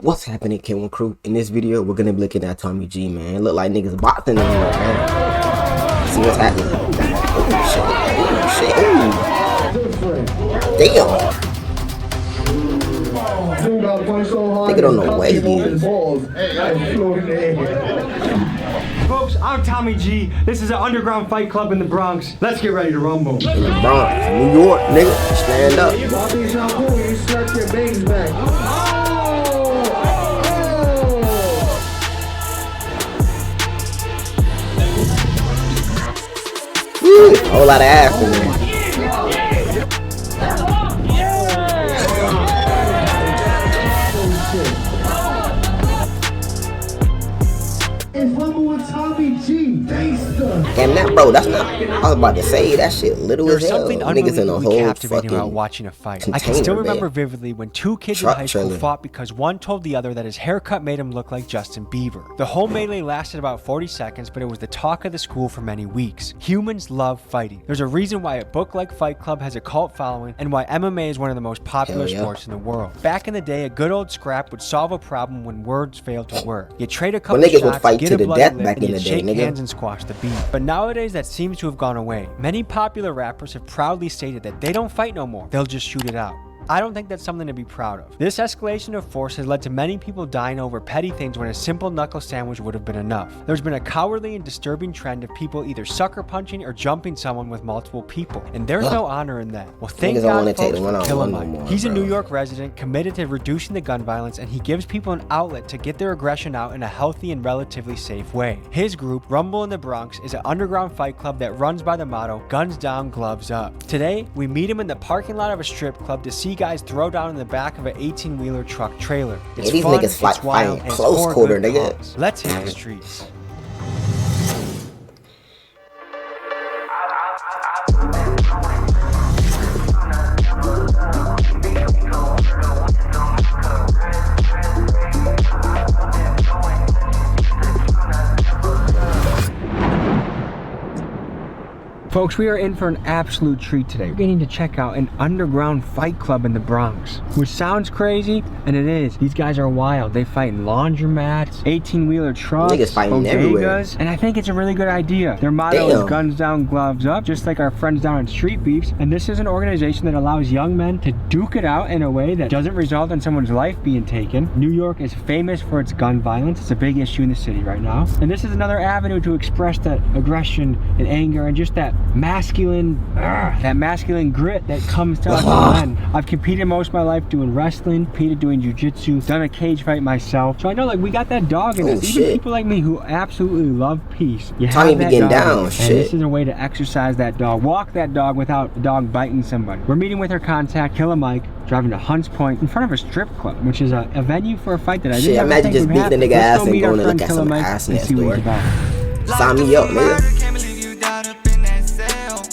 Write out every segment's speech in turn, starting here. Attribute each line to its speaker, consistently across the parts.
Speaker 1: What's happening, K1 crew? In this video, we're gonna be looking at Tommy G, man. It look like niggas boxing in here, man. See what's happening. Oh shit, damn. Nigga don't know what he is.
Speaker 2: Folks, I'm Tommy G. This is an underground fight club in the Bronx. Let's get ready to rumble.
Speaker 1: In the Bronx, New York, nigga. Stand up. Woo, a whole lot of ass in there. Damn that, bro, that's not. I was about to say that shit little as hell. Niggas in a whole
Speaker 2: captivating about watching a fight. I can still remember vividly when two kids in high school fought because one told the other that his haircut made him look like Justin Bieber. The whole melee lasted about 40 seconds, but it was the talk of the school for many weeks. Humans love fighting. There's a reason why a book like Fight Club has a cult following and why MMA is one of the most popular sports in the world. Back in the day, a good old scrap would solve a problem when words failed to work. You trade a couple
Speaker 1: niggas
Speaker 2: shots,
Speaker 1: would fight
Speaker 2: get
Speaker 1: to
Speaker 2: a
Speaker 1: the
Speaker 2: bloody
Speaker 1: death
Speaker 2: lip,
Speaker 1: back
Speaker 2: and
Speaker 1: in the
Speaker 2: you'd
Speaker 1: day,
Speaker 2: shake
Speaker 1: nigga.
Speaker 2: hands and squash the beat. But nowadays that seems to have gone away. Many popular rappers have proudly stated that they don't fight no more, they'll just shoot it out. I don't think that's something to be proud of. This escalation of force has led to many people dying over petty things when a simple knuckle sandwich would have been enough. There's been a cowardly and disturbing trend of people either sucker punching or jumping someone with multiple people, and there's no honor in that. Well, thank God folks for Figh. He's a New York resident committed to reducing the gun violence, and he gives people an outlet to get their aggression out in a healthy and relatively safe way. His group, Rumble in the Bronx, is an underground fight club that runs by the motto, guns down, gloves up. Today, we meet him in the parking lot of a strip club to see guys throw down in the back of an 18-wheeler truck trailer. It's
Speaker 1: these
Speaker 2: fun,
Speaker 1: niggas
Speaker 2: it's wild, and
Speaker 1: close
Speaker 2: it's
Speaker 1: quarter,
Speaker 2: good
Speaker 1: nigga.
Speaker 2: cause. Let's hit the streets. Folks, we are in for an absolute treat today. We're getting to check out an underground fight club in the Bronx, which sounds crazy, and it is. These guys are wild. They fight in laundromats, 18-wheeler trucks, bodegas, and I think it's a really good idea. Their motto is guns down, gloves up, just like our friends down at Street Beefs, and this is an organization that allows young men to duke it out in a way that doesn't result in someone's life being taken. New York is famous for its gun violence. It's a big issue in the city right now, and this is another avenue to express that aggression and anger and just that masculine grit that comes to us men. I've competed most of my life doing wrestling, competed doing jiu-jitsu, done a cage fight myself, so I know like we got that dog in us. Even people like me who absolutely love peace, you have that dog, and this is a way to exercise that dog, walk that dog without the dog biting somebody. We're meeting with our contact, Killer Mike, driving to Hunts Point in front of a strip club, which is a venue for a fight that I didn't
Speaker 1: imagine just beating the nigga ass and going to look at some ass next door. Sign me up, nigga.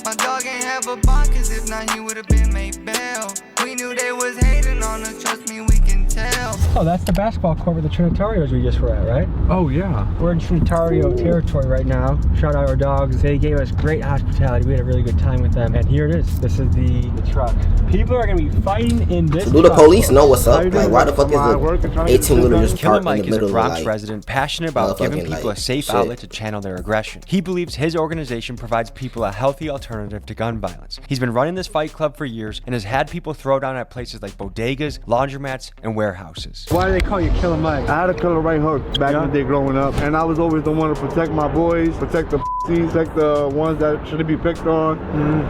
Speaker 3: My dog ain't have a bond, cause if not he would've been made bail. We knew they was hating on us, trust me, we can tell.
Speaker 2: Oh, that's the basketball court with the Trinitarios we just were at, right? Oh, yeah. We're in Trinitario territory right now. Shout out our dogs. They gave us great hospitality. We had a really good time with them. And here it is. This is the truck. People are going to be fighting in this
Speaker 1: Do the police know what's up? Like, why the fuck is the 18-wheeler just parked in the middle of the
Speaker 2: Bronx resident passionate about giving people a safe outlet to channel their aggression. He believes his organization provides people a healthy alternative to gun violence. He's been running this fight club for years and has had people throw down at places like bodegas, laundromats, and warehouses. Why do they call you Killer Mike?
Speaker 4: I had a killer right hook back in the day growing up, and I was always the one to protect my boys, protect the protect the ones that shouldn't be picked on,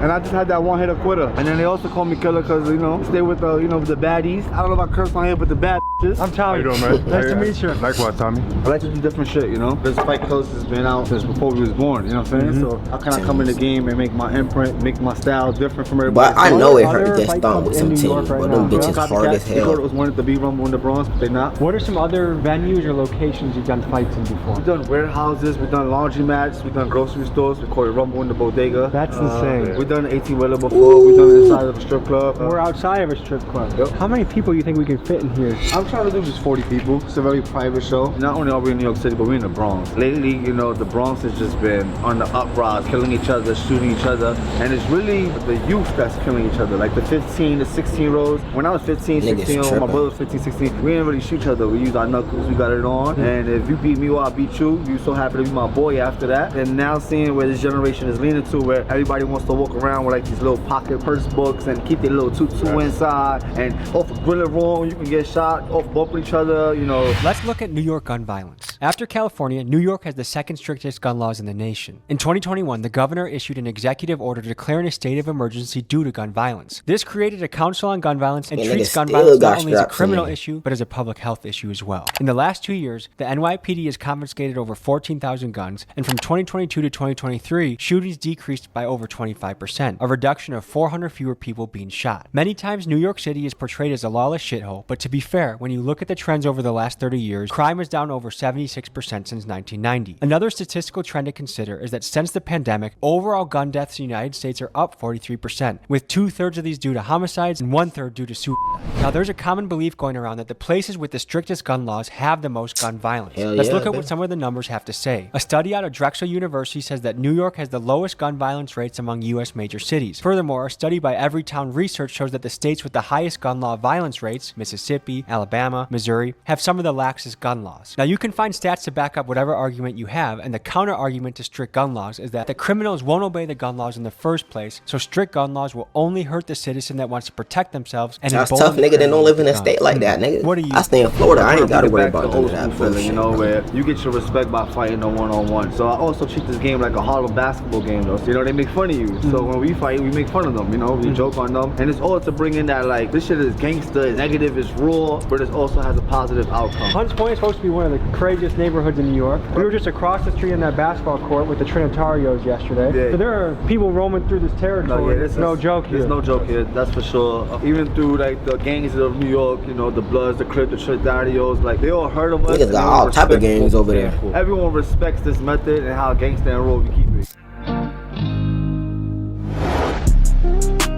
Speaker 4: and I just had that one hitter quitter. And then they also call me killer because, you know, stay with the, you know, the baddies. I don't know if I curse on here, but the bad bitches. I'm Tommy.
Speaker 5: How you doing, man?
Speaker 4: Nice to meet you.
Speaker 5: Likewise, Tommy.
Speaker 4: I like to do different shit, you know. This fight club has been out since before we was born, you know what I'm saying? So how can I come in the game and make my imprint, make my style different from everybody?
Speaker 1: But I know it hurt this thumb with some titties, but them bitches hard as hell.
Speaker 4: It was wanted to be Rumble in the Bronx, but they not.
Speaker 2: What are some other venues or locations you've done fights in before?
Speaker 4: We've done warehouses, we've done laundromats, we've done grocery stores, we call it Rumble in the Bodega.
Speaker 2: That's insane.
Speaker 4: We've done 18-wheeler before, we've done it inside of a strip club.
Speaker 2: We're outside of a strip club. Yep. How many people do you think we can fit in here?
Speaker 4: I'm trying to do just 40 people. It's a very private show. Not only are we in New York City, but we're in the Bronx. Lately, you know, the Bronx has just been on the uprise, killing each other, shooting each other. And it's really the youth that's killing each other. Like the 15 to 16-year-olds. When I was 15, 16, my brother was 15, 16, we didn't really shoot each other. We used our knuckles, we got it on. And if you beat me or I beat you, you so happy to be my boy after that. And now seeing where this generation is leaning to, where everybody wants to walk around with like these little pocket purse books and keep their little tutu inside. And off of grilling wrong, you can get shot, off bumping each other, you know.
Speaker 2: Let's look at New York gun violence. After California, New York has the second strictest gun laws in the nation. In 2021, the governor issued an executive order declaring a state of emergency due to gun violence. This created a council on gun violence and treats gun violence not only as a criminal issue, but as a public health issue as well. In the last 2 years, the NYPD has confiscated over 14,000 guns, and from 2022 to 2023, shootings decreased by over 25%, a reduction of 400 fewer people being shot. Many times, New York City is portrayed as a lawless shithole, but to be fair, when you look at the trends over the last 30 years, crime is down over 76% since 1990. Another statistical trend to consider is that since the pandemic, overall gun deaths in the United States are up 43%, with 2/3 of these due to homicides and 1/3 due to suicide. Now, there's a common belief going around that the places with the strictest gun laws have the most gun violence. Let's look at what some of the numbers have to say. A study out of Drexel University says that New York has the lowest gun violence rates among U.S. major cities. Furthermore, a study by Everytown Research shows that the states with the highest gun law violence rates, Mississippi, Alabama, Missouri, have some of the laxest gun laws. Now, you can find stats to back up whatever argument you have, and the counter argument to strict gun laws is that the criminals won't obey the gun laws in the first place, so strict gun laws will only hurt the citizen that wants to protect themselves. And
Speaker 1: that's tough, nigga. They don't live in a state like that, nigga.
Speaker 2: What are you?
Speaker 1: I stay in Florida. I ain't gotta worry about doing that
Speaker 4: feeling, you know, where you get your respect by fighting a one-on-one. So I also treat this game like a Harlem basketball game, though. So, you know, they make fun of you. So when we fight, we make fun of them, you know, we joke on them. And it's all to bring in that, like, this shit is gangster, it's negative, it's raw, but it also has a positive outcome.
Speaker 2: Hunts Point is supposed to be one of the craziest neighborhoods in New York. We were just across the street in that basketball court with the Trinitarios yesterday. Yeah. So there are people roaming through this territory. No joke here.
Speaker 4: There's no joke here, that's for sure. Even through, like, the gangs of New York, you know, the Bloods, the Crips, the Trinitarios, like, they all heard of us.
Speaker 1: Niggas got all type of gangs over there.
Speaker 4: Everyone respects this method and how gangsta and raw we keep it.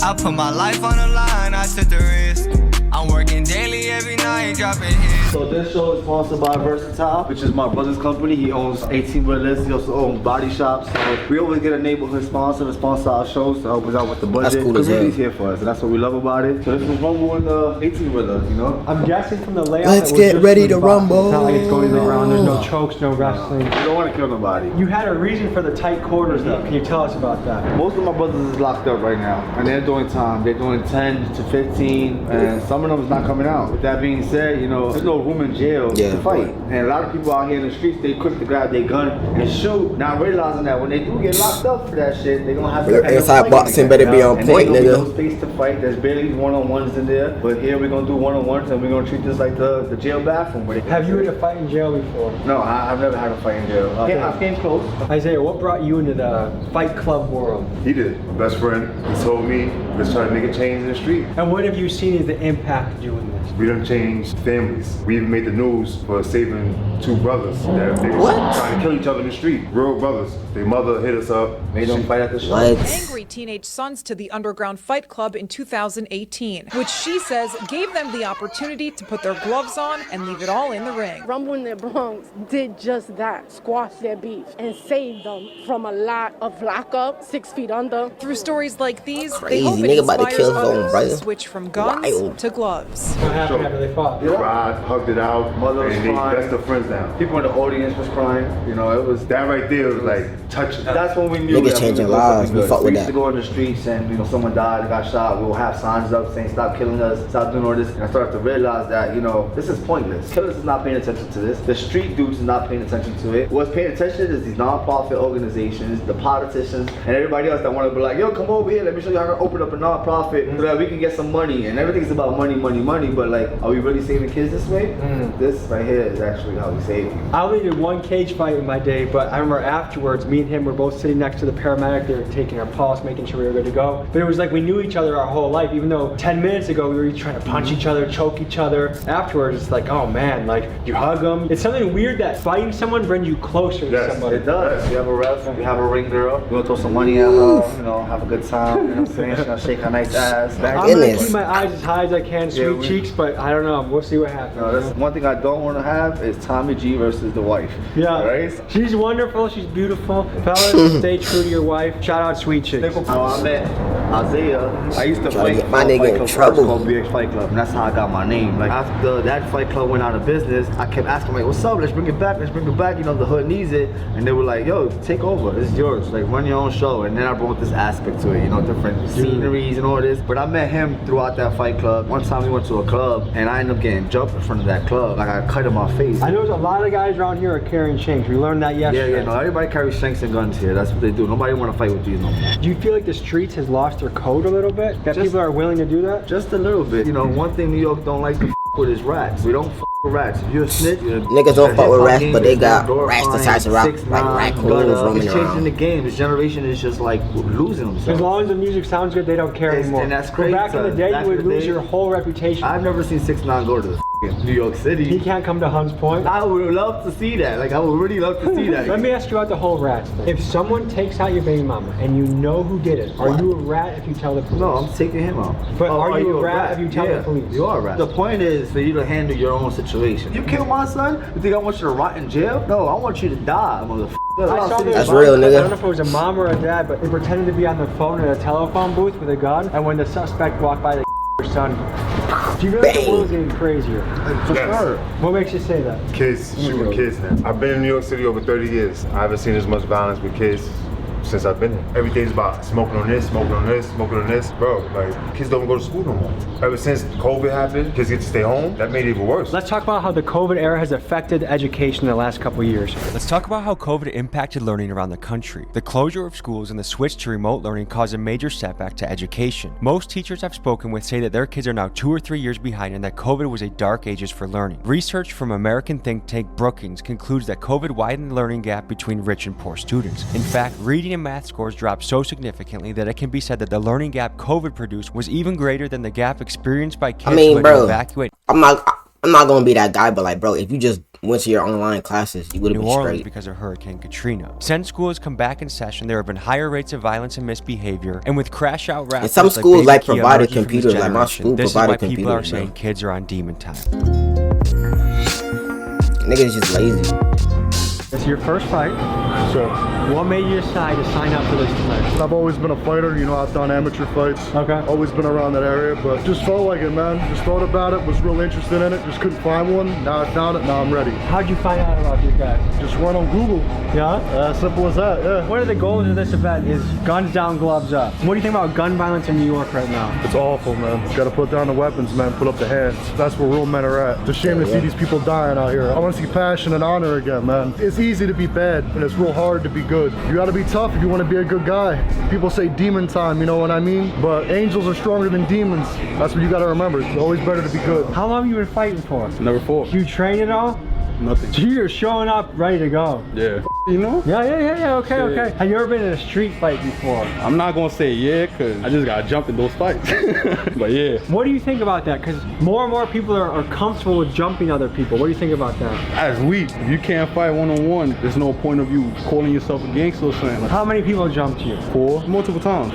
Speaker 3: I put my life on the line, I took the risk. I'm working daily every night, dropping hits.
Speaker 4: So this show is sponsored by Versatile, which is my brother's company. He owns 18-wheelers, he also owns body shops. So we always get a neighborhood sponsor to sponsor our shows to help us out with the budget.
Speaker 1: That's cool as hell.
Speaker 4: Community's here for us, and that's what we love about it. So this was Rumble with the 18-wheelers, you know?
Speaker 2: I'm guessing from the layout.
Speaker 1: Let's get ready to rumble.
Speaker 2: It's not like it's going to the ground. There's no chokes, no wrestling.
Speaker 4: You don't want to kill nobody.
Speaker 2: You had a reason for the tight quarters, though. Can you tell us about that?
Speaker 4: Most of my brothers is locked up right now, and they're doing time. They're doing 10 to 15, and some of them is not coming out. With that being said, you know, there's no room in jail to fight. And a lot of people out here in the streets, they quick to grab their gun and shoot, not realizing that when they do get locked up for that shit, they're gonna have to
Speaker 1: anti-boxing better be on point, nigga.
Speaker 4: There's no space to fight. There's barely one-on-ones in there. But here we're gonna do one-on-ones, and we're gonna treat this like the jail bathroom.
Speaker 2: Have you had a fight in jail before?
Speaker 4: No, I've never had a fight in jail. I came close.
Speaker 2: Isaiah, what brought you into the fight club world?
Speaker 5: He did. My best friend, he told me, let's try to make a change in the street.
Speaker 2: And what have you seen as the impact of doing this?
Speaker 5: We done changed families. We even made the news for saving 2 brothers that they were trying to kill each other in the street. Real brothers. Their mother hit us up.
Speaker 4: Made them fight at the show.
Speaker 6: Angry teenage sons to the underground fight club in 2018, which she says gave them the opportunity to put their gloves on and leave it all in the ring.
Speaker 7: Rumble in the Bronx did just that, squash their beef and save them from a lot of lockup, 6 feet under.
Speaker 6: Through stories like these,
Speaker 1: Crazy.
Speaker 6: they hope it
Speaker 1: Nigga about to
Speaker 6: inspires
Speaker 1: kill his own
Speaker 6: others
Speaker 1: brother.
Speaker 6: to switch from guns to gloves.
Speaker 2: What happened after they fought?
Speaker 5: They cried, hugged it out,
Speaker 4: Mother was
Speaker 5: and they
Speaker 4: crying.
Speaker 5: best of friends now.
Speaker 4: People in the audience was crying. You know, it was
Speaker 5: That right there was like touching.
Speaker 4: That's when we knew
Speaker 1: Niggas
Speaker 4: that
Speaker 1: changing
Speaker 4: we were
Speaker 1: lives.
Speaker 4: doing
Speaker 1: We fuck
Speaker 4: good.
Speaker 1: with
Speaker 4: We used
Speaker 1: that.
Speaker 4: to go in the streets and, you know, someone died and got shot. We'll have signs up saying stop killing us, stop doing all this. And I started to realize that, you know, this is pointless. Killers is not paying attention to this. The street dudes is not paying attention to it. What's paying attention is these non-profit organizations, the politicians, and everybody else that want to be like, yo, come over here, let me show you how to open up a non-profit so that we can get some money. And everything's about money, money, money. But like, are we really saving kids this way? This right here is actually how we save you.
Speaker 2: I only did one cage fight in my day, but I remember afterwards, me and him were both sitting next to the paramedic. They were taking our pulse, making sure we were good to go. But it was like we knew each other our whole life, even though 10 minutes ago we were each trying to punch each other, choke each other. Afterwards, it's like, oh man, like you hug them. It's something weird that fighting someone brings you closer to somebody.
Speaker 4: It does. You have a ref, you have a ring girl. You want to throw some money at her, you know, have a good time. You know what I'm saying? She's gonna shake her nice ass.
Speaker 2: I'm gonna keep my eyes as high as I can, sweet cheeks, but I don't know. We'll see what happens.
Speaker 4: No, that's one thing I don't want to have is Tommy G versus the wife.
Speaker 2: Yeah.
Speaker 4: Right?
Speaker 2: She's wonderful. She's beautiful. Fellas, stay true to your wife. Shout out Sweet Chicks.
Speaker 4: I met Isaiah. I used to
Speaker 1: Trying to
Speaker 4: fight
Speaker 1: get my
Speaker 4: for a
Speaker 1: nigga
Speaker 4: fight
Speaker 1: in
Speaker 4: club
Speaker 1: trouble.
Speaker 4: called BX Fight Club, and that's how I got my name. Like after that fight club went out of business, I kept asking like, "What's up? Let's bring it back. Let's bring it back." You know, the hood needs it, and they were like, "Yo, take over. It's yours. Like run your own show." And then I brought this aspect to it. You know, different sceneries and all this. But I met him throughout that fight club. One time we went to a club, and I ended up getting jumped in front of that club. Like I cut in my face.
Speaker 2: I know a lot of guys around here are carrying shanks. We learned that yesterday.
Speaker 4: Yeah, no, everybody carries shanks and guns here. That's what they do. Nobody want to fight with these no more.
Speaker 2: Do you feel like the streets has lost their code a little bit? That people are willing to do that?
Speaker 4: Just a little bit. You know, one thing New York don't like to with is rats. We don't with rats. If you're a snitch,
Speaker 1: Niggas don't fuck with rats, but they got rats the size of like raccoons roaming
Speaker 4: It's
Speaker 1: around.
Speaker 4: changing the game. This generation is just like losing themselves.
Speaker 2: As long as the music sounds good, they don't care anymore.
Speaker 4: And that's
Speaker 2: But
Speaker 4: crazy.
Speaker 2: back in the day, you would lose your whole reputation.
Speaker 4: I've never seen 6ix9ine go to New York City.
Speaker 2: He can't come to Hunts Point.
Speaker 4: I would love to see that. Like I would really love to see that.
Speaker 2: Let me ask you about the whole rats thing. If someone takes out your baby mama and you know who did it, are you a rat if you tell the police?
Speaker 4: No, I'm taking him out.
Speaker 2: But are you a rat if you tell the police?
Speaker 4: You are a rat. The point is for you to handle your own situation. You kill my son? You think I want you to rot in jail? No, I want you to die, motherfucker.
Speaker 2: I saw
Speaker 1: That's real, nigga.
Speaker 2: I don't know if it was a mom or a dad, but they pretended to be on the phone in a telephone booth with a gun, and when the suspect walked by, they their son. Do you realize the world's getting crazier?
Speaker 5: For sure.
Speaker 2: What makes you say that?
Speaker 5: Kids shooting kids now. I've been in New York City over 30 years. I haven't seen as much violence with kids since I've been here. Every day's about smoking on this, smoking on this, smoking on this. Bro, like, kids don't go to school no more. Ever since COVID happened, kids get to stay home. That made it even worse.
Speaker 2: Let's talk about how the COVID era has affected education in the last couple of years.
Speaker 8: Let's talk about how COVID impacted learning around the country. The closure of schools and the switch to remote learning caused a major setback to education. Most teachers I've spoken with say that their kids are now 2 or 3 years behind and that COVID was a dark ages for learning. Research from American think tank Brookings concludes that COVID widened the learning gap between rich and poor students. In fact, reading and math scores dropped so significantly that it can be said that the learning gap COVID produced was even greater than the gap experienced by kids who had to evacuate.
Speaker 1: I'm not gonna be that guy, but like, bro, if you just went to your online classes, you would have
Speaker 8: New
Speaker 1: been
Speaker 8: Orleans
Speaker 1: straight.
Speaker 8: because of Hurricane Katrina. Since schools come back in session, there have been higher rates of violence and misbehavior, and with crash out rappers
Speaker 1: And some
Speaker 8: like
Speaker 1: schools
Speaker 8: Baby
Speaker 1: like
Speaker 8: Kia
Speaker 1: provided
Speaker 8: emerging from this
Speaker 1: computers, like my
Speaker 8: generation,
Speaker 1: school
Speaker 8: this
Speaker 1: provided
Speaker 8: is why people are
Speaker 1: computers,
Speaker 8: saying
Speaker 1: bro.
Speaker 8: kids are on demon time.
Speaker 1: Niggas just lazy.
Speaker 2: This is your first fight.
Speaker 4: Sure.
Speaker 2: What made you decide to sign up for this tonight?
Speaker 4: I've always been a fighter, you know, I've done amateur fights.
Speaker 2: Okay.
Speaker 4: Always been around that area, but just felt like it, man. Just thought about it, was real interested in it, just couldn't find one. Now I found it, now I'm ready.
Speaker 2: How'd you find out about these guys?
Speaker 4: Just run on Google.
Speaker 2: Yeah?
Speaker 4: As simple as that, yeah.
Speaker 2: One of the goals of this event is guns down, gloves up. What do you think about gun violence in New York right now?
Speaker 4: It's awful, man. Gotta put down the weapons, man. Put up the hands. That's where real men are at. It's a shame to see these people dying out here. I want to see passion and honor again, man. It's easy to be bad, and it's real hard to be good. You gotta be tough if you want to be a good guy. People say demon time, you know what I mean? But angels are stronger than demons. That's what you gotta remember. It's always better to be good.
Speaker 2: How long have you been fighting for?
Speaker 9: Never fought.
Speaker 2: Do you train at all?
Speaker 9: Nothing.
Speaker 2: So you're showing up ready to go.
Speaker 9: Yeah. You know?
Speaker 2: Yeah, okay. Have you ever been in a street fight before?
Speaker 9: I'm not gonna say yeah, cause I just got jumped in those fights. But yeah.
Speaker 2: What do you think about that? Because more and more people are comfortable with jumping other people. What do you think about that?
Speaker 9: That's weak. If you can't fight one-on-one, there's no point of you calling yourself a gangster or something. Like
Speaker 2: How many people jumped you?
Speaker 9: 4, multiple times.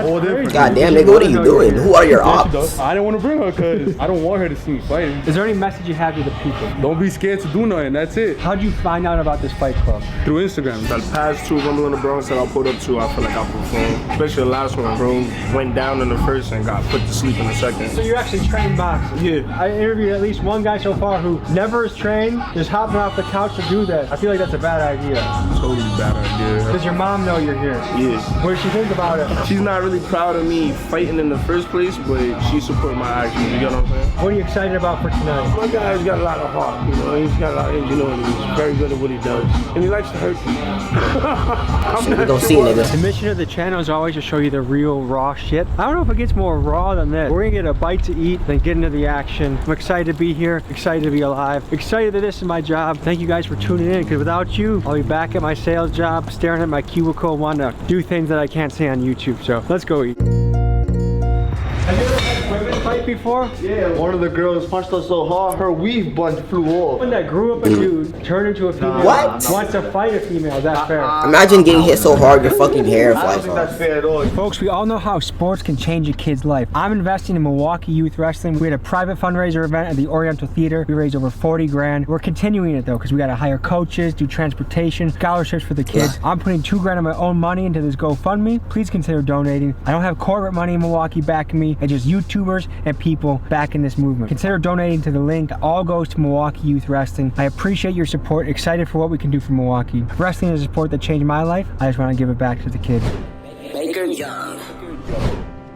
Speaker 9: All different.
Speaker 1: God damn, nigga, what are you doing? Who are your
Speaker 9: Yeah, she
Speaker 1: ops?
Speaker 9: does. I didn't want to bring her cause I don't want her to see me fighting.
Speaker 2: Is there any message you have to the people?
Speaker 9: Don't be scared to do nothing. That's it.
Speaker 2: How'd you find out about this fight club?
Speaker 9: Through Instagram.
Speaker 10: The past 2 rumble in the Bronx that I pulled up to, I feel like I performed. Especially the last one, bro. Went down in the first and got put to sleep in the second.
Speaker 2: So you're actually trained boxing?
Speaker 10: Yeah.
Speaker 2: I interviewed at least one guy so far who never is trained, just hopping off the couch to do that. I feel like that's a bad idea.
Speaker 10: Totally bad idea.
Speaker 2: Does your mom know you're here?
Speaker 10: Yeah.
Speaker 2: What does she think about it?
Speaker 10: She's not really proud of me fighting in the first place, but she supports my actions. You get what I'm saying?
Speaker 2: What are you excited about for tonight?
Speaker 10: My guy's got a lot of heart, you know. He's got a lot of ingenuity. He's very good at what he does. And he likes to hurt people.
Speaker 1: We gon' see, nigga.
Speaker 2: The mission of the channel is always to show you the real raw shit. I don't know if it gets more raw than this. We're gonna get a bite to eat, then get into the action. I'm excited to be here, excited to be alive, excited that this is my job. Thank you guys for tuning in, because without you, I'll be back at my sales job, staring at my cubicle, wanting to do things that I can't say on YouTube. So let's go eat. Have you ever had women fight before?
Speaker 4: Yeah, one of the girls punched us so hard, her weave bun flew off.
Speaker 2: One that grew up a dude, turned into a female.
Speaker 1: What?
Speaker 2: Wants to fight a female, is that fair?
Speaker 1: Imagine getting hit so hard your fucking hair
Speaker 4: I don't
Speaker 1: flies
Speaker 4: think that's
Speaker 1: off.
Speaker 4: fair at all.
Speaker 2: Folks, we all know how sports can change a kid's life. I'm investing in Milwaukee Youth Wrestling. We had a private fundraiser event at the Oriental Theater. We raised over 40 grand. We're continuing it though, because we got to hire coaches, do transportation, scholarships for the kids. I'm putting 2 grand of my own money into this GoFundMe. Please consider donating. I don't have corporate money in Milwaukee backing me. It's just YouTubers and people backing this movement. Consider donating to the link. It all goes to Milwaukee Youth Wrestling. I appreciate your support. Excited for what we can do for Milwaukee. Wrestling is a sport that changed my life. I just want to give it back to the kids.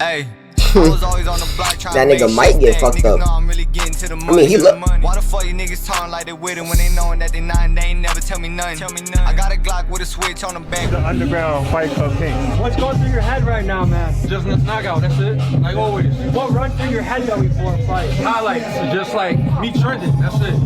Speaker 3: Hey. I was always on the block trying
Speaker 1: That
Speaker 3: to
Speaker 1: nigga
Speaker 3: make
Speaker 1: might
Speaker 3: shit
Speaker 1: get
Speaker 3: stank.
Speaker 1: fucked
Speaker 3: Niggas
Speaker 1: up.
Speaker 3: know I'm really getting to the money.
Speaker 1: I mean, he look.
Speaker 3: Why the fuck you niggas talking like they with it when they knowing that they not? They ain't never tell me nothing. I got a Glock with a switch on the back.
Speaker 10: The underground fight club king.
Speaker 2: What's going through your head right now, man?
Speaker 11: Just knockout, that's it. Like always.
Speaker 2: What runs through your head though before a fight?
Speaker 11: Highlights, just like me trending, that's it.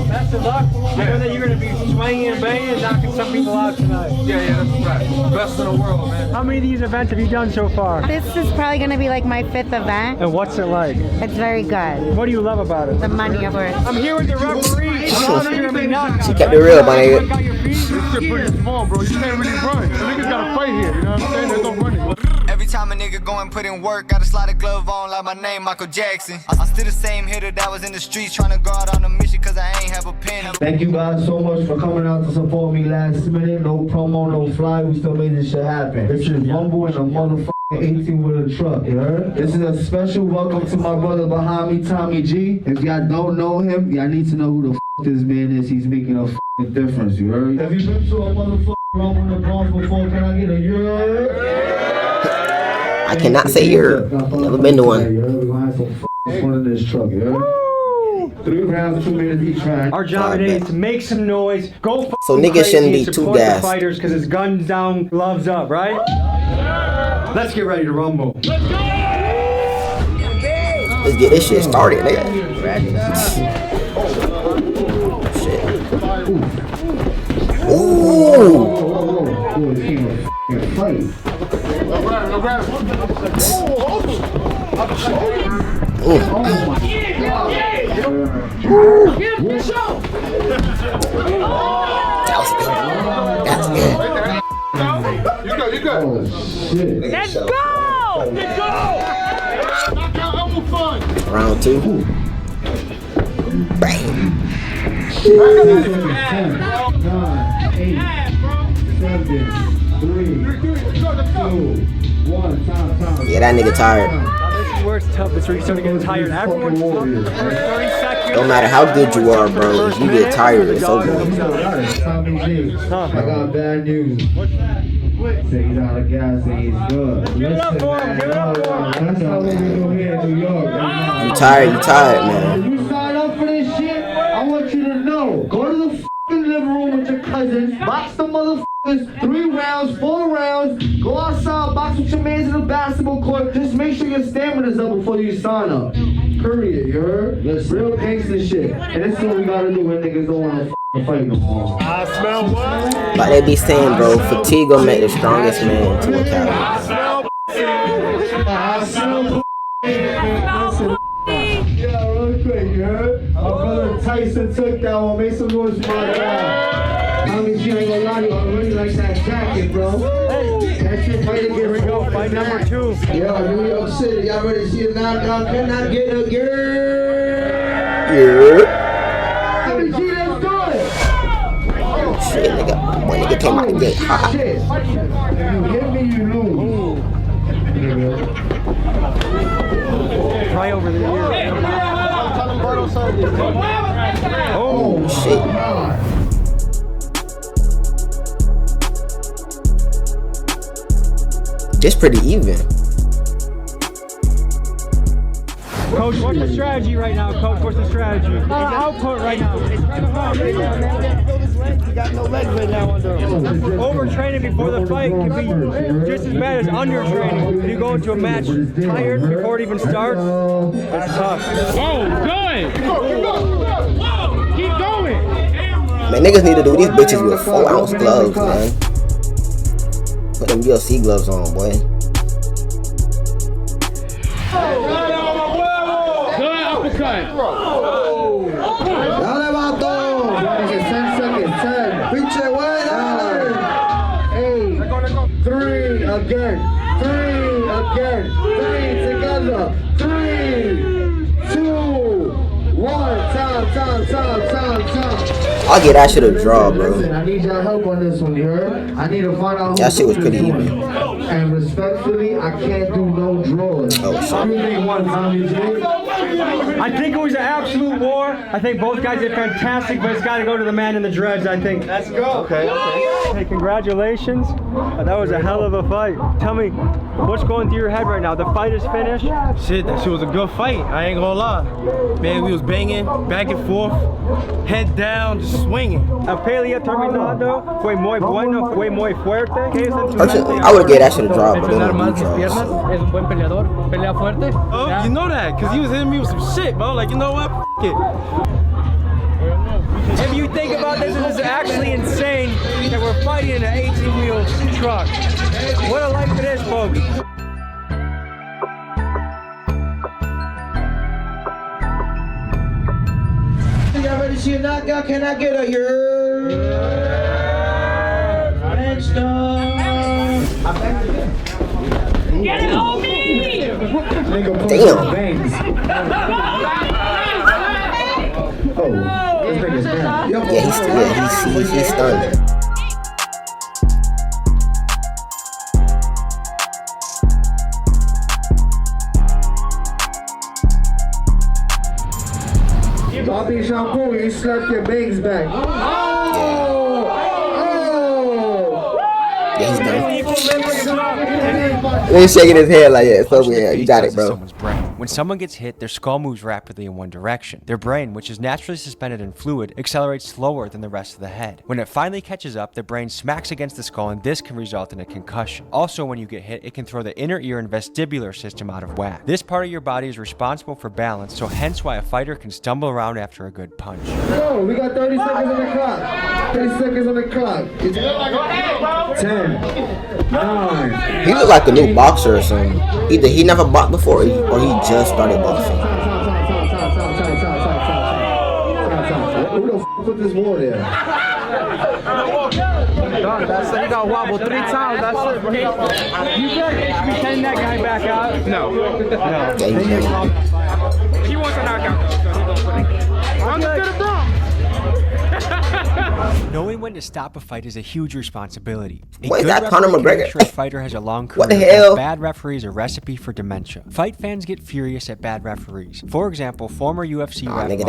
Speaker 2: Best of luck. I know that you're going to be swinging and banging and knocking some people out tonight.
Speaker 11: Yeah, that's right. Best in the world, man.
Speaker 2: How many of these events have you done so far?
Speaker 12: This is probably going to be like my 5th event.
Speaker 2: And what's it like?
Speaker 12: It's very good.
Speaker 2: What do you love about it?
Speaker 12: The money, of course.
Speaker 2: I'm here with the referee.
Speaker 1: She kept it real, my nigga.
Speaker 10: This shit pretty small, bro. You can't really run. The niggas gotta fight here, you know what I'm saying? There's no running.
Speaker 3: Every time a nigga go and put in work, gotta slide a glove on like my name, Michael Jackson. I'm still the same hitter that was in the streets trying to go out on a mission cause I ain't have a pen.
Speaker 4: Thank you guys so much for coming out to support me last minute. No promo, no fly. We still made this shit happen. This is Rumble in a motherfucking 18 with a truck, you heard? This is a special welcome to my brother behind me, Tommy G. If y'all don't know him, y'all need to know who the f this man is. He's making a f***ing difference, you heard? Have you been to a motherfucking Rumble in the Bronx before? Can I get a yeah?
Speaker 1: I cannot say you're. Never been to one.
Speaker 4: We're gonna have some f***ing fun in this truck, you heard? 3 rounds, 2 minutes each round.
Speaker 2: Our job today is to make some noise, go
Speaker 1: so niggas shouldn't be too
Speaker 2: support the
Speaker 1: gassed.
Speaker 2: fighters because it's guns down, gloves up, right? Let's get ready to rumble.
Speaker 1: Let's get this shit started, nigga. Shit. Ooh. That's good.
Speaker 10: You good.
Speaker 2: Let's go! Let's go!
Speaker 1: Round 2. Bang.
Speaker 4: 10, 9, 8, 7, 3, 2, 1. Time.
Speaker 1: Yeah, that nigga tired.
Speaker 2: This is where it's tough. This is where you start to get tired. Everyone's tough. First 30 seconds.
Speaker 1: Don't matter how good you are, bro. If you get tired, it's over.
Speaker 4: Tommy G, I got bad news. Say he's out of gas and he's good.
Speaker 2: Give it up for him. Give it up for him.
Speaker 4: That's how we do here in New York.
Speaker 1: You tired, man.
Speaker 4: You sign up for this shit, I want you to know. Go to the f***ing living room with your cousins, box the motherfuckers 3 rounds, 4 rounds, go outside, box with your mans in the basketball court. Just make sure your stamina's up before you sign up. Period, you heard? That's real gangster shit. And this is what we gotta do when niggas don't wanna fight no more.
Speaker 10: I smell what?
Speaker 1: Like they be saying, bro, fatigue will make the strongest man to a coward.
Speaker 4: I smell yeah, real quick, you heard? My brother Tyson took that one. Make some noise for my guy. Tommy G, ain't gonna lie to you, I really like that jacket, bro. That shit fight to get rid of.
Speaker 2: Fight number 2.
Speaker 4: Yo, New York City, y'all ready to see a knockout? Can I get a girl?
Speaker 1: Yeah.
Speaker 4: Tommy G, let's do it.
Speaker 1: Shit, nigga. One nigga came out the gate. Ha.
Speaker 4: Shit. If you hit me, you lose.
Speaker 2: Right over the ear.
Speaker 1: Oh, shit. Just pretty even.
Speaker 2: Coach, what's the strategy right now, Coach? What's the strategy? Output right now.
Speaker 4: You got no legs right now under him.
Speaker 2: Overtraining before the fight can be just as bad as undertraining. If you go into a match tired before it even starts, it's tough.
Speaker 11: Oh, good! Keep going!
Speaker 1: Man, niggas need to do these bitches with 4-ounce gloves, man. Put them UFC gloves on, boy.
Speaker 4: seconds, 10 seconds, 10. Pinche buena. 8, 3, again. 3, again. 3, together. 3, 2, 1. Time.
Speaker 1: I'll get that shit a draw, bro.
Speaker 4: Listen, I need your help on this one, you heard? I need to find out who
Speaker 1: that shit was pretty
Speaker 4: this
Speaker 1: even.
Speaker 4: one. And respectfully, I can't do no draws.
Speaker 1: Oh, shit.
Speaker 4: Everything one time, you Jay.
Speaker 2: I think it was an absolute war. I think both guys did fantastic, but it's got to go to the man in the dreads, I think. Let's go. Okay. Hey, congratulations. That was a hell of a fight. Tell me, what's going through your head right now? The fight is finished?
Speaker 13: Shit, that shit was a good fight. I ain't gonna lie. Man, we was banging back and forth, head down, just swinging.
Speaker 2: A pelea terminado fue muy bueno, fue muy fuerte.
Speaker 1: I would get that shit a draw, but they don't do draws.
Speaker 13: Es un buen peleador, pelea fuerte. Oh, you know that, because he was hitting me with some shit, bro. Like, you know what? F it.
Speaker 2: If you think about this, this is actually insane that we're fighting in an 18-wheel truck. What a life it is, folks.
Speaker 14: Y'all ready to see a knockout? Can I get a French dog? Get it on me!
Speaker 1: Damn. Yeah, he's stunned.
Speaker 4: Bobby Shampoo, you slapped your bangs back.
Speaker 1: Yeah, he's done. He's shaking his head like, yeah, it's over here. You got it, bro.
Speaker 8: When someone gets hit, their skull moves rapidly in one direction. Their brain, which is naturally suspended in fluid, accelerates slower than the rest of the head. When it finally catches up, the brain smacks against the skull, and this can result in a concussion. Also, when you get hit, it can throw the inner ear and vestibular system out of whack. This part of your body is responsible for balance, so hence why a fighter can stumble around after a good punch.
Speaker 4: Yo, we got 30 seconds on the clock. 30 seconds on the clock. It's 10, 9.
Speaker 1: He looked like a new boxer or something. Either he never boxed before or he just started boxing.
Speaker 4: Who the f put this wall there?
Speaker 2: That's it. You got wobble 3 times. That's it. You can send that guy back out. No.
Speaker 13: He wants a knockout. I'm the good Bronx.
Speaker 8: Knowing when to stop a fight is a huge responsibility.
Speaker 1: What is that, Conor McGregor?
Speaker 8: A fighter has a long career.
Speaker 1: What the hell?
Speaker 8: Bad referees are a recipe for dementia. Fight fans get furious at bad referees. For example, former UFC
Speaker 1: nigga,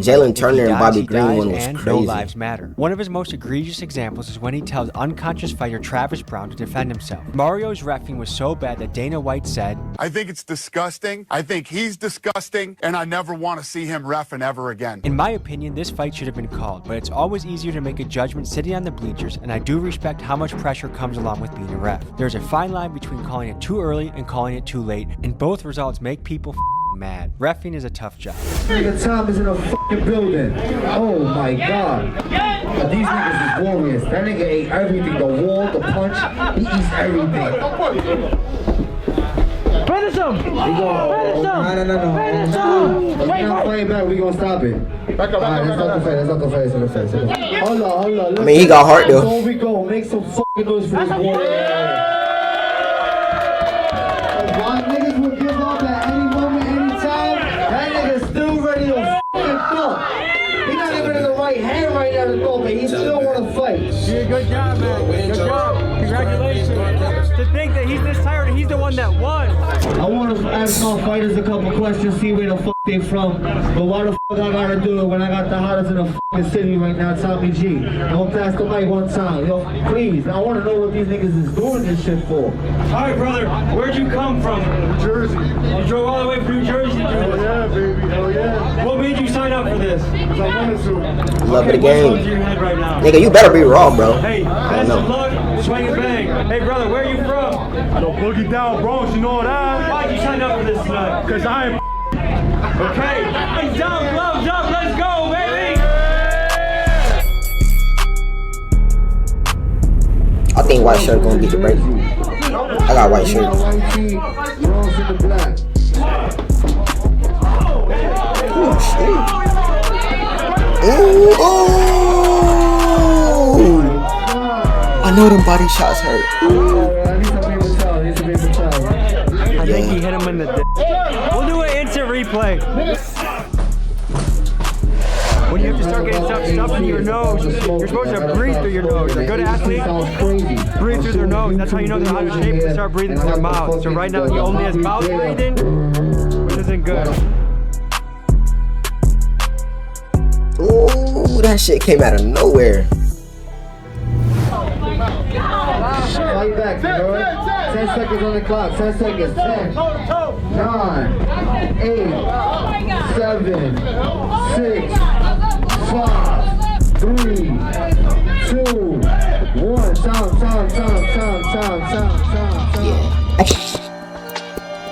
Speaker 1: Jalen Turner and Bobby Green one was crazy.
Speaker 8: No lives matter. One of his most egregious examples is when he tells unconscious fighter Travis Brown to defend himself. Mario's reffing was so bad that Dana White said,
Speaker 15: "I think it's disgusting. I think he's disgusting, and I never want to see him reffing ever again."
Speaker 8: In my opinion, this fight should have been called, but it's always easier to make a judgment sitting on the bleachers, and I do respect how much pressure comes along with being a ref. There's a fine line between calling it too early and calling it too late, and both results make people mad. Reffing is a tough job.
Speaker 4: Nigga Tom is in a fucking building. Oh my god. But these niggas is warriors. That nigga ate everything. The wall, the punch, he eats everything.
Speaker 2: Finish him!
Speaker 4: No. Finish him! If we don't fight back, we gonna stop it. Back up, let's not go fast. Hold on.
Speaker 1: I mean, he got heart though.
Speaker 4: Before we go, make some fucking noise for this warrior. Why niggas will give up at any moment, any time? That nigga's still ready to fucking throw. He's not even in the right hand right now to throw, but he still wanna fight.
Speaker 2: Yeah, good job, man. Good job. Congratulations. To think that he's this tired and he's the one that won.
Speaker 4: I want to ask all fighters a couple questions, see where the fuck they from. But why the fuck I gotta do it when I got the hottest in the fucking city right now, Tommy G? Don't pass the mic one time. Yo, please, I want to know what these niggas is doing this shit for.
Speaker 2: All right, brother, where'd you come from?
Speaker 4: New Jersey.
Speaker 2: You drove all the way from New Jersey?
Speaker 4: Hell yeah, baby, hell yeah.
Speaker 2: What made you sign up for this?
Speaker 4: Because I wanted to.
Speaker 1: Love the game.
Speaker 2: What's going through your head right now?
Speaker 1: Nigga, you better be raw, bro.
Speaker 2: Hey, best of luck, swing and bang. Hey, brother, where are you from?
Speaker 9: I don't boogie down, Bronx, you know that?
Speaker 2: Why'd you sign up for this tonight?
Speaker 9: Because I am.
Speaker 2: Okay, hands down, gloves up, let's go, baby!
Speaker 1: I think white shirt gonna beat the break. I got white shirt. Oh shit. Ooh. I know them body shots hurt.
Speaker 2: I think he hit him in the dick. We'll do an instant replay. When you have to start getting stuff in your nose, you're supposed to breathe through your nose. A good athlete, breathe through their nose. That's how you know they're out of shape. They start breathing through their mouth. So right now he only has mouth breathing, which isn't good.
Speaker 1: Ooh, that shit came out of nowhere.
Speaker 14: Fight back, bro. 10 seconds on the clock. 10 seconds. 10, 9, 8, 7, 6, 5, 3, 2, 1. Time.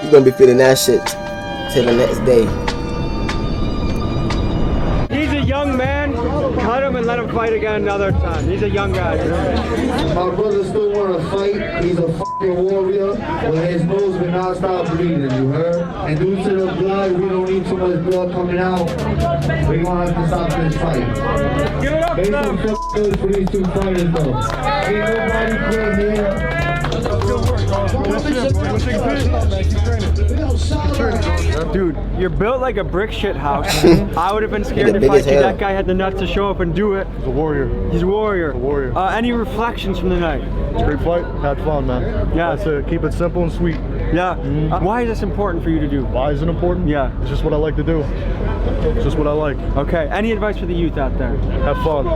Speaker 1: You gonna be feeling that shit till the next day.
Speaker 2: He's a young man. Cut him and let him fight again another time. He's a young guy.
Speaker 14: My brother still wanna fight. He's a fucking warrior. But his nose will not stop bleeding, you heard? And due to the blood, we don't need too much blood coming out. We gonna have to stop this fight.
Speaker 2: Give it up,
Speaker 14: Make some good for these two fighters, though. Ain't nobody quit here.
Speaker 2: Dude, you're built like a brick shit house. I would have been scared to fight you. That guy had the nuts to show up and do it.
Speaker 9: He's a warrior.
Speaker 2: He's a warrior.
Speaker 9: A warrior.
Speaker 2: Any reflections from the night?
Speaker 9: It's a great fight. Had fun, man.
Speaker 2: Yeah.
Speaker 9: That's it. Keep it simple and sweet.
Speaker 2: Yeah. Why is this important for you to do?
Speaker 9: Why is it important?
Speaker 2: Yeah.
Speaker 9: It's just what I like to do. It's just what I like.
Speaker 2: Okay. Any advice for the youth out there?
Speaker 9: Have fun.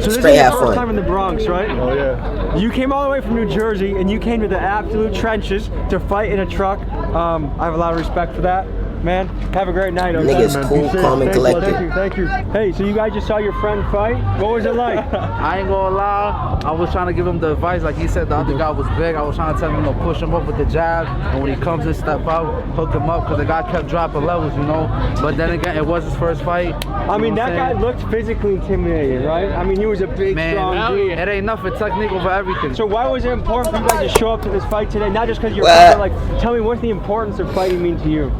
Speaker 2: So this is your first time in the Bronx, right?
Speaker 9: Oh yeah.
Speaker 2: You came all the way from New Jersey and you came to the absolute trenches to fight in a truck. I have a lot of respect for that. Man, have a great night. Okay?
Speaker 1: Niggas cool, calm, and collected.
Speaker 2: Thank you. Hey, so you guys just saw your friend fight. What was it like?
Speaker 16: I ain't gonna lie, I was trying to give him the advice. Like he said, the other guy was big. I was trying to tell him, push him up with the jab. And when he comes in, step out, hook him up. Because the guy kept dropping levels, But then again, it was his first fight.
Speaker 2: I mean, that guy looked physically intimidating, right? I mean, he was a big, strong dude.
Speaker 16: It ain't nothing. Technique over everything.
Speaker 2: So why was it important for you guys to show up to this fight today? Not just because you're like, tell me, what's the importance of fighting mean to you?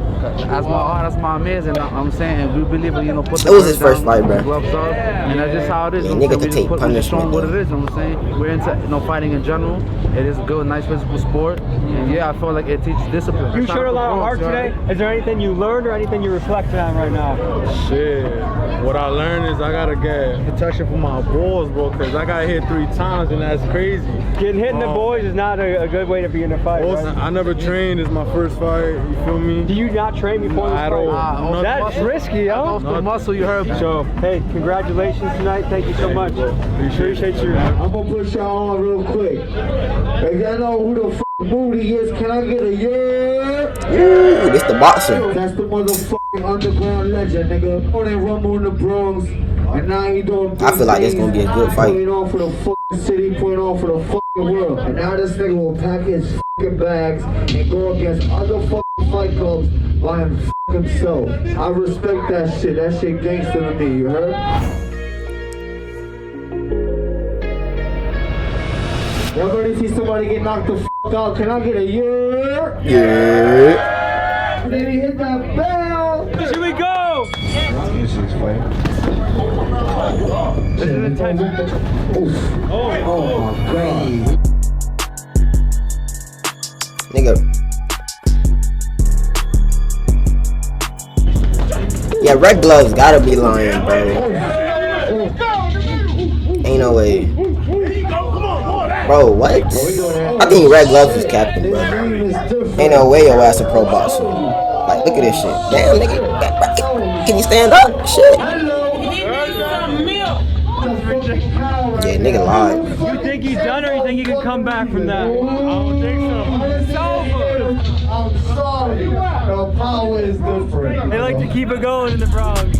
Speaker 16: That's my man, and I'm saying we believe put the
Speaker 1: it was his first fight, bro.
Speaker 16: Gloves up, and that's just how it is.
Speaker 1: Nigga could take punishment.
Speaker 16: What it is, I'm saying we're into fighting in general. It is a good, nice physical sport, and yeah, I feel like it teaches discipline.
Speaker 2: You showed a lot of heart today. Is there anything you learned or anything you reflected on right now?
Speaker 9: Shit, what I learned is I gotta get protection for my balls, bro, because I got hit 3 times and that's crazy.
Speaker 2: Getting hit in the boys is not a good way to be in a fight.
Speaker 9: Also,
Speaker 2: right?
Speaker 9: I never trained. It's my first fight. You feel me?
Speaker 2: Do you not train before this fight? That's risky, yo.
Speaker 16: The muscle you heard.
Speaker 2: So, hey, congratulations tonight. Thank you so much. Appreciate you.
Speaker 14: I'm gonna put y'all on real quick. If y'all know who the Moody is, can I get a yeah?
Speaker 1: Ooh, this the boxer.
Speaker 14: That's the motherfucking underground legend, nigga. On that rumble in the Bronx, and now he doing.
Speaker 1: I feel like it's gonna be a good fight.
Speaker 14: Putting on for the fucking city, putting on for the fucking world. And now this nigga will pack his fucking bags and go against other fucking fight clubs by himself. I respect that shit. That shit gangster to me, you heard? Y'all ready to see somebody get knocked the fuck out? Can I get a yeah?
Speaker 1: Yeah.
Speaker 14: Then he hit that bell.
Speaker 2: Here we go.
Speaker 14: This is fight.
Speaker 2: This is intense.
Speaker 14: Oh my god.
Speaker 1: Nigga. Yeah, red gloves gotta be lying, bro. Ain't no way. Bro, what? I think red gloves is captain, bro. Ain't no way your ass a pro boxer. Like, look at this shit. Damn, nigga. Can you stand up? Shit. Yeah, nigga lied.
Speaker 2: You think he's done or you think he can come back from that? I don't think so. It's over.
Speaker 14: I'm sorry. The power is different.
Speaker 2: They like to keep it going in the Bronx.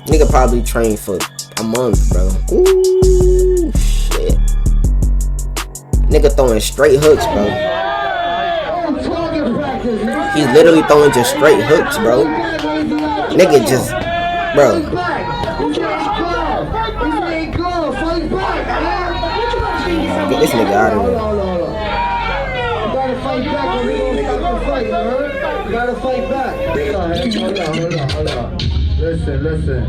Speaker 1: Nigga probably trained for a month, bro. Ooh, shit. Nigga throwing straight hooks, bro. He's literally throwing just straight hooks, bro. Nigga just, bro. Get this nigga out of here.
Speaker 14: back or we gonna stop the fight, you heard? You gotta fight back. Hold on. Listen.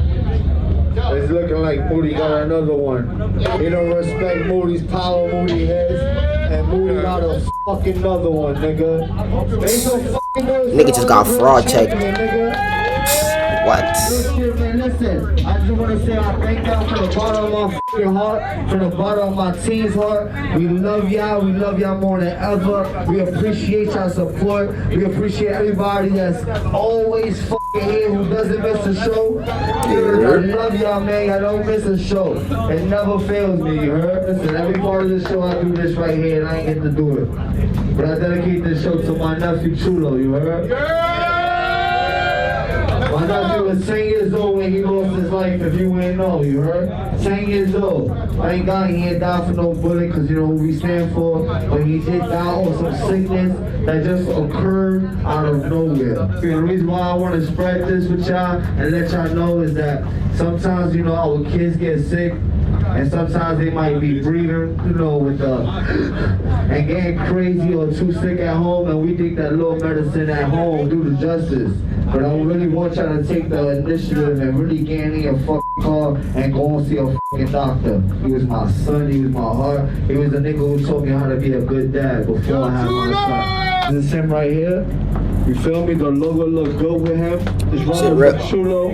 Speaker 14: It's looking like Moody got another one. He don't respect Moody's power, Moody has. And Moody got a fucking another one, nigga.
Speaker 1: Nigga just got fraud checked. What?
Speaker 14: Listen, I just want to say I thank y'all from the bottom of my fucking heart, from the bottom of my team's heart. We love y'all more than ever. We appreciate y'all support. We appreciate everybody that's always fucking here who doesn't miss a show. I love y'all, man. I don't miss a show. It never fails me, you heard? Listen, every part of the show I do this right here and I ain't get to do it. But I dedicate this show to my nephew Chulo, you heard? My nephew was 10 years old when he lost his life, if you ain't know, you heard? 10 years old. Thank God he ain't died for no bullet, because you know what we stand for. But he did die of some sickness that just occurred out of nowhere. And the reason why I want to spread this with y'all and let y'all know is that sometimes, you know, our kids get sick. And sometimes they might be breathing, you know, with and getting crazy or too sick at home, and we think that little medicine at home do the justice. But I really want y'all to take the initiative and really get in your fucking car and go and see a fucking doctor. He was my son, he was my heart. He was the nigga who taught me how to be a good dad before I had my son. This is him right here. You feel me? The logo look good with him. It's rumble for Chulo.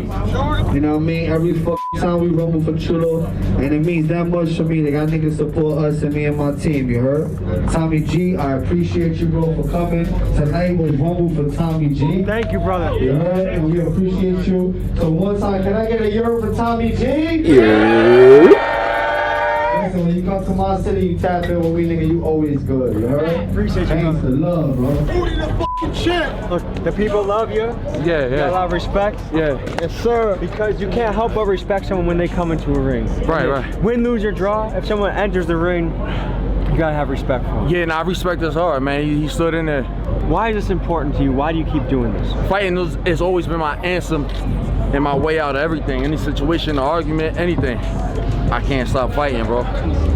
Speaker 14: You know what I mean? Every fucking time we rumble for Chulo. And it means that much to me. They got niggas support us and me and my team, you heard? Tommy G, I appreciate you, bro, for coming. Tonight was rumble for Tommy G.
Speaker 2: Thank you, brother.
Speaker 14: You heard? And we appreciate you. So one time, can I get a euro for Tommy G?
Speaker 1: Yeah.
Speaker 14: Listen, when you come to my city, you tap in with me, nigga, you always good, you heard?
Speaker 2: Appreciate you.
Speaker 14: Thanks for love, bro.
Speaker 2: Look, the people love you.
Speaker 9: Yeah.
Speaker 2: You got a lot of respect.
Speaker 9: Yeah.
Speaker 2: Yes, sir. Because you can't help but respect someone when they come into a ring.
Speaker 9: Right.
Speaker 2: Win, lose, or draw, if someone enters the ring, you gotta have respect for him.
Speaker 9: Yeah, and I respect his heart, man. He stood in there.
Speaker 2: Why is this important to you? Why do you keep doing this?
Speaker 9: Fighting has always been my answer and my way out of everything. Any situation, argument, anything. I can't stop fighting, bro.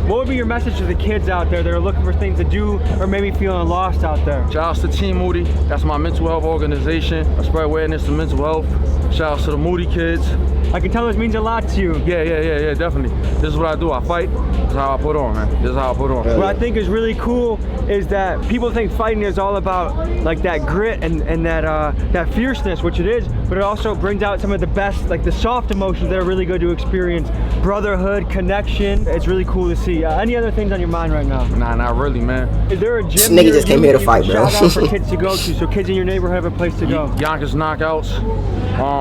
Speaker 2: What would be your message to the kids out there that are looking for things to do or maybe feeling lost out there?
Speaker 9: Shout out to Team Moody. That's my mental health organization. I spread awareness to mental health. Shout out to the Moody kids.
Speaker 2: I can tell this means a lot to you.
Speaker 9: Yeah, definitely. This is what I do. I fight. This is how I put on, man. This is how I put on.
Speaker 2: What I think is really cool is that people think fighting is all about like that grit and that fierceness, which it is, but it also brings out some of the best, like the soft emotions that are really good to experience. Brotherhood, connection. It's really cool to see. Any other things on your mind right now?
Speaker 9: Nah, not really, man.
Speaker 2: Is there a gym?
Speaker 1: This nigga just came here to fight, bro.
Speaker 2: Shout out for kids to go to, so kids in your neighborhood have a place to go.
Speaker 9: Yonkers Knockouts.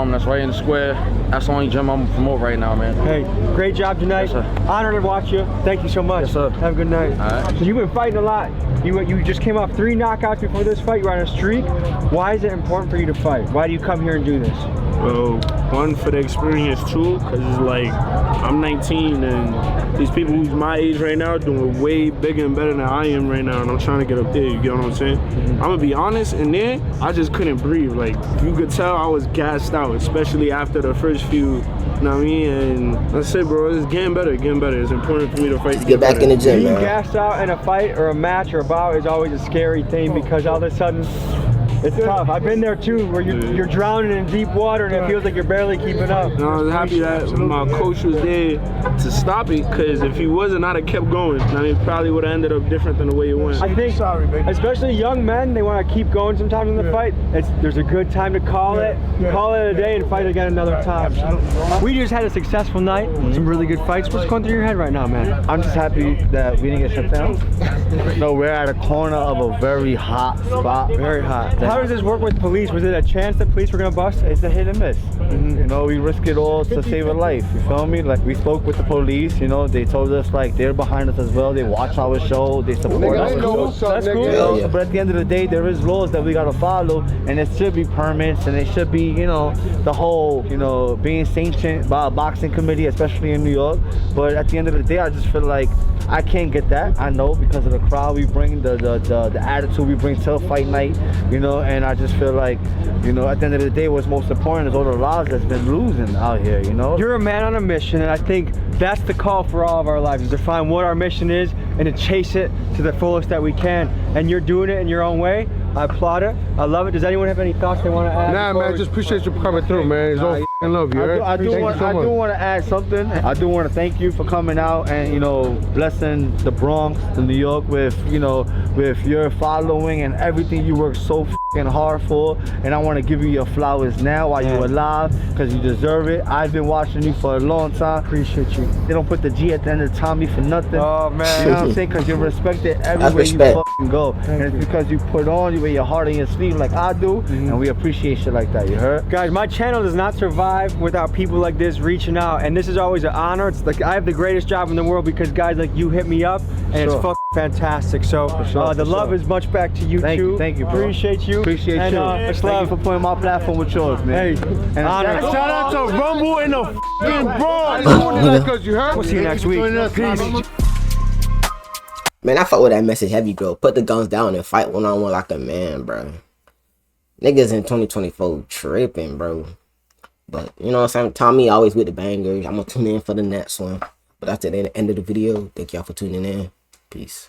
Speaker 9: That's right in the square. That's the only gym I'm gonna promote right now, man.
Speaker 2: Hey, great job tonight.
Speaker 9: Yes,
Speaker 2: honored to watch you. Thank you so much.
Speaker 9: Yes, sir.
Speaker 2: Have a good night.
Speaker 9: All right.
Speaker 2: So you've been fighting a lot. You just came off 3 knockouts before this fight. You're on a streak. Why is it important for you to fight? Why do you come here and do this?
Speaker 10: Well, one, for the experience too, because it's like I'm 19 and these people who's my age right now are doing way bigger and better than I am right now, and I'm trying to get up there, you get what I'm saying? I'm gonna be honest, and then I just couldn't breathe. Like, you could tell I was gassed out, especially after the first few, you know what I mean? And that's it, bro. It's getting better. It's important for me to fight.
Speaker 1: Get back in the gym,
Speaker 2: being
Speaker 1: man.
Speaker 2: gassed out in a fight or a match or a bout is always a scary thing because all of a sudden it's tough. I've been there too, where you're drowning in deep water and it feels like you're barely keeping up.
Speaker 10: No, I was happy that my coach was there to stop it, because if he wasn't, I'd have kept going. I mean, it probably would have ended up different than the way it went.
Speaker 2: I think, especially young men, they want to keep going sometimes in the fight. There's a good time to call it a day and fight again another time. We just had a successful night, some really good fights. What's going through your head right now, man?
Speaker 17: I'm just happy that we didn't get shut down. No, we're at a corner of a very hot spot.
Speaker 2: Very hot. How does this work with police? Was it a chance that police were gonna bust?
Speaker 17: It's a hit and miss. You know, we risk it all to save a life. You feel me? Like, we spoke with the police. You know, they told us like they're behind us as well. They watch our show. They support our show.
Speaker 2: That's cool.
Speaker 17: You know, but at the end of the day, there is laws that we gotta follow, and it should be permits, and it should be, you know, the whole, you know, being sanctioned by a boxing committee, especially in New York. But at the end of the day, I just feel like I can't get that. I know, because of the crowd we bring, the attitude we bring to a fight night, you know, and I just feel like, you know, at the end of the day, what's most important is all the lives that's been losing out here, you know?
Speaker 2: You're a man on a mission, and I think that's the call for all of our lives, is to find what our mission is and to chase it to the fullest that we can. And you're doing it in your own way. I applaud it. I love it. Does anyone have any thoughts they want to add?
Speaker 18: Nah, man, just appreciate you coming through, man. It's all f***ing love you, right?
Speaker 17: I do want to add something. I do want to thank you for coming out and, you know, blessing the Bronx, the New York with, you know, with your following and everything you work so f***ing hard for. And I want to give you your flowers now while you're alive, because you deserve it. I've been watching you for a long time.
Speaker 2: Appreciate you.
Speaker 17: They don't put the G at the end of Tommy for nothing.
Speaker 2: Oh, man.
Speaker 17: You know what I'm saying? Because you're respected everywhere you fucking go. And it's because you put on, you wear your heart on your sleeve like I do, and we appreciate shit like that, you heard?
Speaker 2: Guys, my channel does not survive without people like this reaching out, and this is always an honor. It's like I have the greatest job in the world because guys like you hit me up, and it's fucking fantastic. So the love is much back to you too.
Speaker 17: Thank you, bro.
Speaker 2: Appreciate you.
Speaker 17: Appreciate you.
Speaker 2: Much love.
Speaker 17: Thank you for putting my platform with yours, man.
Speaker 2: Hey,
Speaker 17: and
Speaker 2: honor.
Speaker 18: Shout out to Rumble in the f***ing Bronx. Because you heard.
Speaker 2: We'll see you next week. Peace.
Speaker 1: Man, I fuck with that message heavy, bro. Put the guns down and fight one-on-one like a man, bro. Niggas in 2024 tripping, bro. But, you know what I'm saying? Tommy always with the bangers. I'm gonna tune in for the next one. But that's the end of the video. Thank y'all for tuning in. Peace.